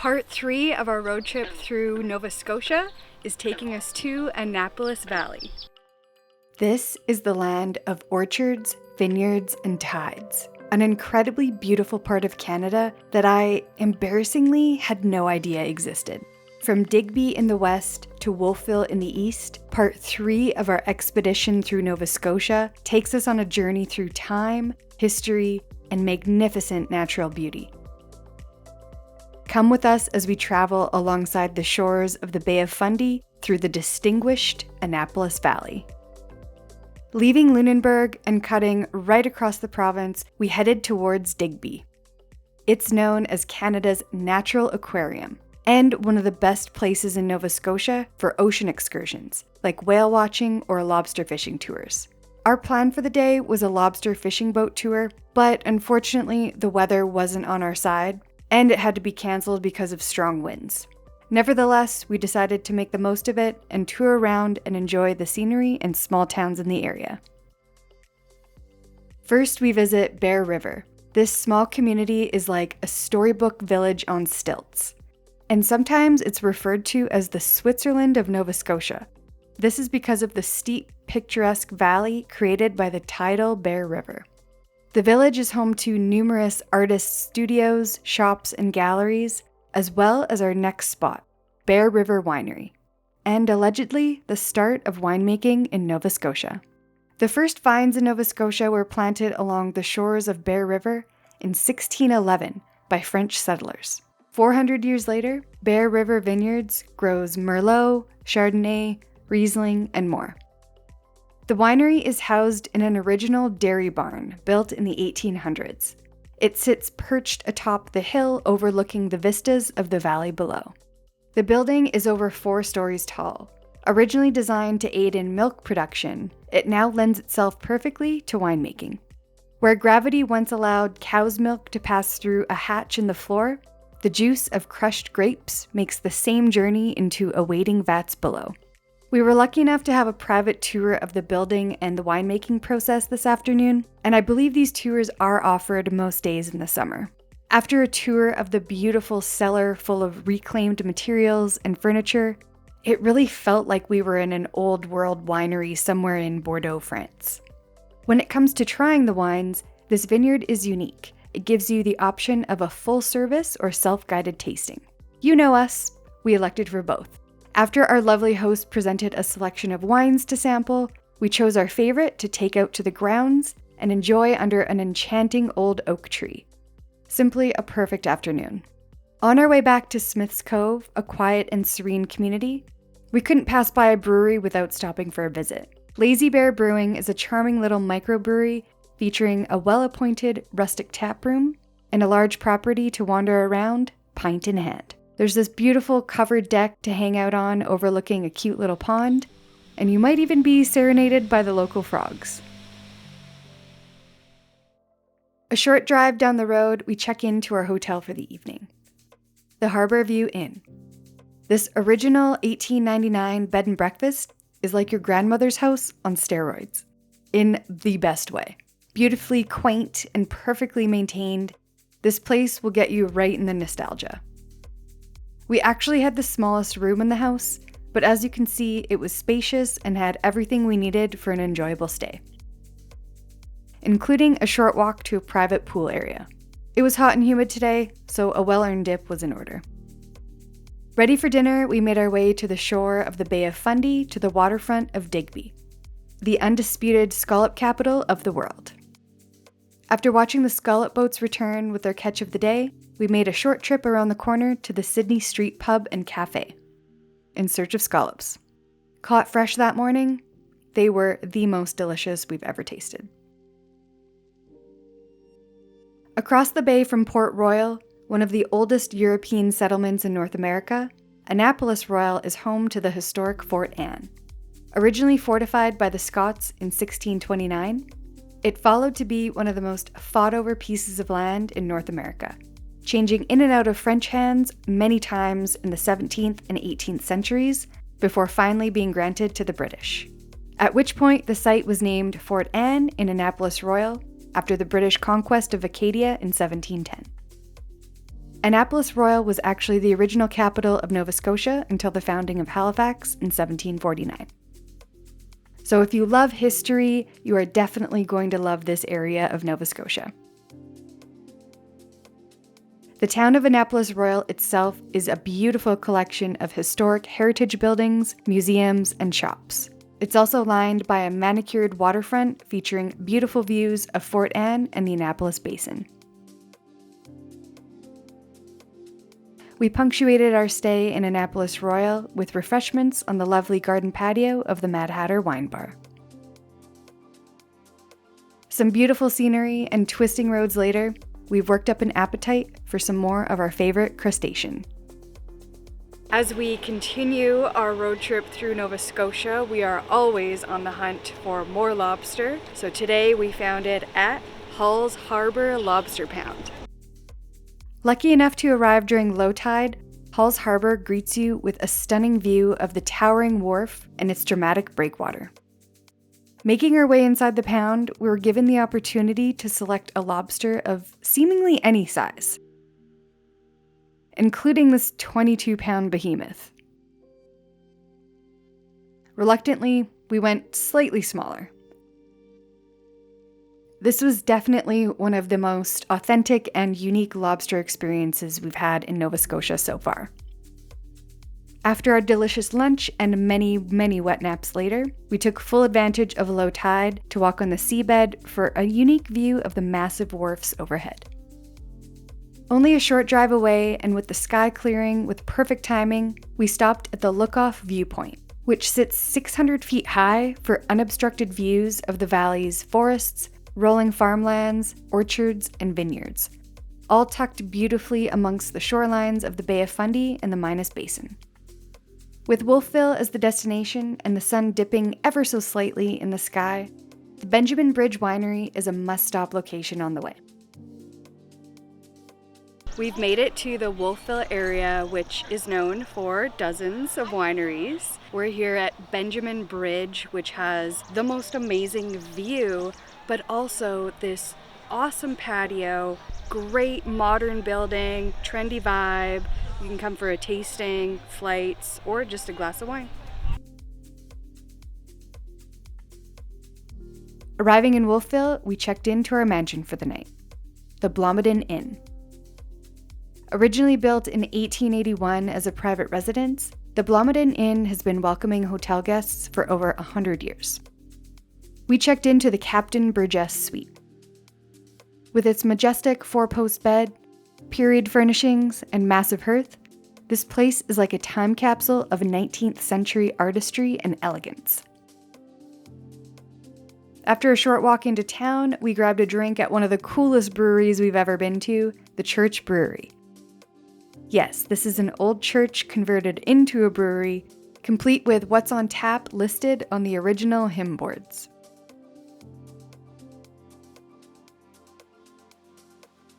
Part 3 of our road trip through Nova Scotia is taking us to Annapolis Valley. This is the land of orchards, vineyards, and tides. An incredibly beautiful part of Canada that I, embarrassingly, had no idea existed. From Digby in the west to Wolfville in the east, part 3 of our expedition through Nova Scotia takes us on a journey through time, history, and magnificent natural beauty. Come with us as we travel alongside the shores of the Bay of Fundy through the distinguished Annapolis Valley. Leaving Lunenburg and cutting right across the province, we headed towards Digby. It's known as Canada's natural aquarium and one of the best places in Nova Scotia for ocean excursions, like whale watching or lobster fishing tours. Our plan for the day was a lobster fishing boat tour, but unfortunately the weather wasn't on our side, and it had to be cancelled because of strong winds. Nevertheless, we decided to make the most of it and tour around and enjoy the scenery and small towns in the area. First, we visit Bear River. This small community is like a storybook village on stilts, and sometimes it's referred to as the Switzerland of Nova Scotia. This is because of the steep, picturesque valley created by the tidal Bear River. The village is home to numerous artists' studios, shops, and galleries, as well as our next spot, Bear River Winery, and allegedly the start of winemaking in Nova Scotia. The first vines in Nova Scotia were planted along the shores of Bear River in 1611 by French settlers. 400 years later, Bear River Vineyards grows Merlot, Chardonnay, Riesling, and more. The winery is housed in an original dairy barn built in the 1800s. It sits perched atop the hill overlooking the vistas of the valley below. The building is over 4 stories tall. Originally designed to aid in milk production, it now lends itself perfectly to winemaking. Where gravity once allowed cow's milk to pass through a hatch in the floor, the juice of crushed grapes makes the same journey into awaiting vats below. We were lucky enough to have a private tour of the building and the winemaking process this afternoon, and I believe these tours are offered most days in the summer. After a tour of the beautiful cellar full of reclaimed materials and furniture, it really felt like we were in an old world winery somewhere in Bordeaux, France. When it comes to trying the wines, this vineyard is unique. It gives you the option of a full service or self-guided tasting. You know us, we elected for both. After our lovely host presented a selection of wines to sample, we chose our favorite to take out to the grounds and enjoy under an enchanting old oak tree. Simply a perfect afternoon. On our way back to Smith's Cove, a quiet and serene community, we couldn't pass by a brewery without stopping for a visit. Lazy Bear Brewing is a charming little microbrewery featuring a well-appointed rustic tap room and a large property to wander around, pint in hand. There's this beautiful covered deck to hang out on overlooking a cute little pond, and you might even be serenaded by the local frogs. A short drive down the road, we check into our hotel for the evening. The Harborview Inn. This original 1899 bed and breakfast is like your grandmother's house on steroids, in the best way. Beautifully quaint and perfectly maintained, this place will get you right in the nostalgia. We actually had the smallest room in the house, but as you can see, it was spacious and had everything we needed for an enjoyable stay, including a short walk to a private pool area. It was hot and humid today, so a well-earned dip was in order. Ready for dinner, we made our way to the shore of the Bay of Fundy to the waterfront of Digby, the undisputed scallop capital of the world. After watching the scallop boats return with their catch of the day, we made a short trip around the corner to the Sydney Street Pub and Cafe in search of scallops. Caught fresh that morning, they were the most delicious we've ever tasted. Across the bay from Port Royal, one of the oldest European settlements in North America, Annapolis Royal is home to the historic Fort Anne. Originally fortified by the Scots in 1629, it followed to be one of the most fought-over pieces of land in North America, changing in and out of French hands many times in the 17th and 18th centuries before finally being granted to the British. At which point the site was named Fort Anne in Annapolis Royal after the British conquest of Acadia in 1710. Annapolis Royal was actually the original capital of Nova Scotia until the founding of Halifax in 1749. So if you love history, you are definitely going to love this area of Nova Scotia. The town of Annapolis Royal itself is a beautiful collection of historic heritage buildings, museums, and shops. It's also lined by a manicured waterfront featuring beautiful views of Fort Anne and the Annapolis Basin. We punctuated our stay in Annapolis Royal with refreshments on the lovely garden patio of the Mad Hatter Wine Bar. Some beautiful scenery and twisting roads later, we've worked up an appetite for some more of our favorite crustacean. As we continue our road trip through Nova Scotia, we are always on the hunt for more lobster. So today we found it at Hull's Harbor Lobster Pound. Lucky enough to arrive during low tide, Hull's Harbor greets you with a stunning view of the towering wharf and its dramatic breakwater. Making our way inside the pound, we were given the opportunity to select a lobster of seemingly any size, including this 22-pound behemoth. Reluctantly, we went slightly smaller. This was definitely one of the most authentic and unique lobster experiences we've had in Nova Scotia so far. After our delicious lunch and many, many wet naps later, we took full advantage of low tide to walk on the seabed for a unique view of the massive wharfs overhead. Only a short drive away, and with the sky clearing with perfect timing, we stopped at the Lookoff Viewpoint, which sits 600 feet high for unobstructed views of the valley's forests, rolling farmlands, orchards, and vineyards, all tucked beautifully amongst the shorelines of the Bay of Fundy and the Minas Basin. With Wolfville as the destination and the sun dipping ever so slightly in the sky, the Benjamin Bridge Winery is a must-stop location on the way. We've made it to the Wolfville area, which is known for dozens of wineries. We're here at Benjamin Bridge, which has the most amazing view, but also this awesome patio, great modern building, trendy vibe. You can come for a tasting, flights, or just a glass of wine. Arriving in Wolfville, we checked into our mansion for the night, the Blomidon Inn. Originally built in 1881 as a private residence, the Blomidon Inn has been welcoming hotel guests for over 100 years. We checked into the Captain Burgess Suite. With its majestic four-post bed, period furnishings, and massive hearth, this place is like a time capsule of 19th century artistry and elegance. After a short walk into town, we grabbed a drink at one of the coolest breweries we've ever been to, the Church Brewery. Yes, this is an old church converted into a brewery, complete with what's on tap listed on the original hymn boards.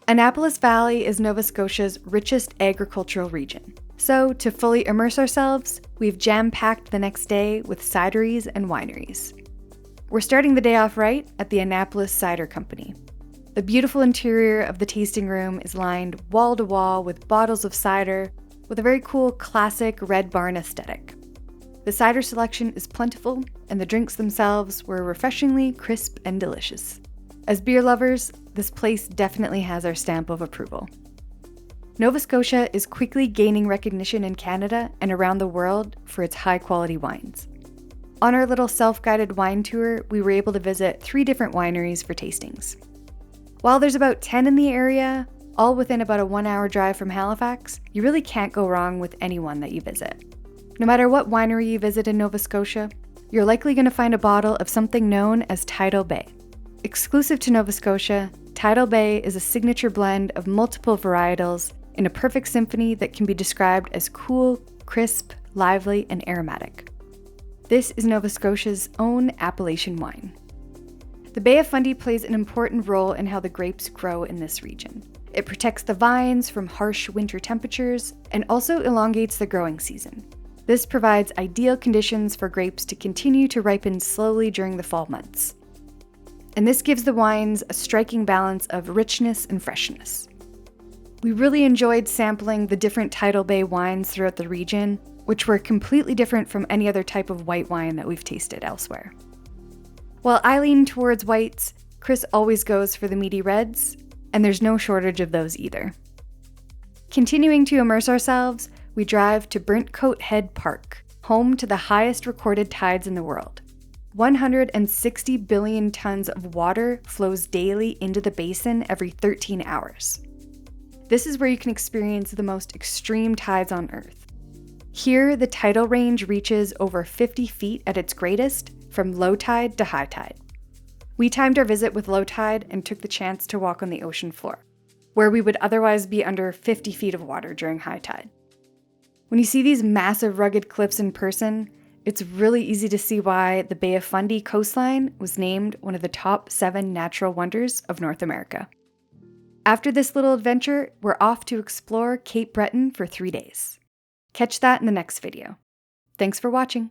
Annapolis Valley is Nova Scotia's richest agricultural region. So, to fully immerse ourselves, we've jam-packed the next day with cideries and wineries. We're starting the day off right at the Annapolis Cider Company. The beautiful interior of the tasting room is lined wall-to-wall with bottles of cider with a very cool classic red barn aesthetic. The cider selection is plentiful, and the drinks themselves were refreshingly crisp and delicious. As beer lovers, this place definitely has our stamp of approval. Nova Scotia is quickly gaining recognition in Canada and around the world for its high-quality wines. On our little self-guided wine tour, we were able to visit 3 different wineries for tastings. While there's about 10 in the area, all within about a 1-hour drive from Halifax, you really can't go wrong with any one that you visit. No matter what winery you visit in Nova Scotia, you're likely going to find a bottle of something known as Tidal Bay. Exclusive to Nova Scotia, Tidal Bay is a signature blend of multiple varietals in a perfect symphony that can be described as cool, crisp, lively, and aromatic. This is Nova Scotia's own Appellation wine. The Bay of Fundy plays an important role in how the grapes grow in this region. It protects the vines from harsh winter temperatures and also elongates the growing season. This provides ideal conditions for grapes to continue to ripen slowly during the fall months. And this gives the wines a striking balance of richness and freshness. We really enjoyed sampling the different tidal bay wines throughout the region, which were completely different from any other type of white wine that we've tasted elsewhere. While I lean towards whites, Chris always goes for the meaty reds, and there's no shortage of those either. Continuing to immerse ourselves, we drive to Brentcoat Head Park, home to the highest recorded tides in the world. 160 billion tons of water flows daily into the basin every 13 hours. This is where you can experience the most extreme tides on Earth. Here, the tidal range reaches over 50 feet at its greatest, from low tide to high tide. We timed our visit with low tide and took the chance to walk on the ocean floor, where we would otherwise be under 50 feet of water during high tide. When you see these massive rugged cliffs in person, it's really easy to see why the Bay of Fundy coastline was named one of the top 7 natural wonders of North America. After this little adventure, we're off to explore Cape Breton for 3 days. Catch that in the next video. Thanks for watching.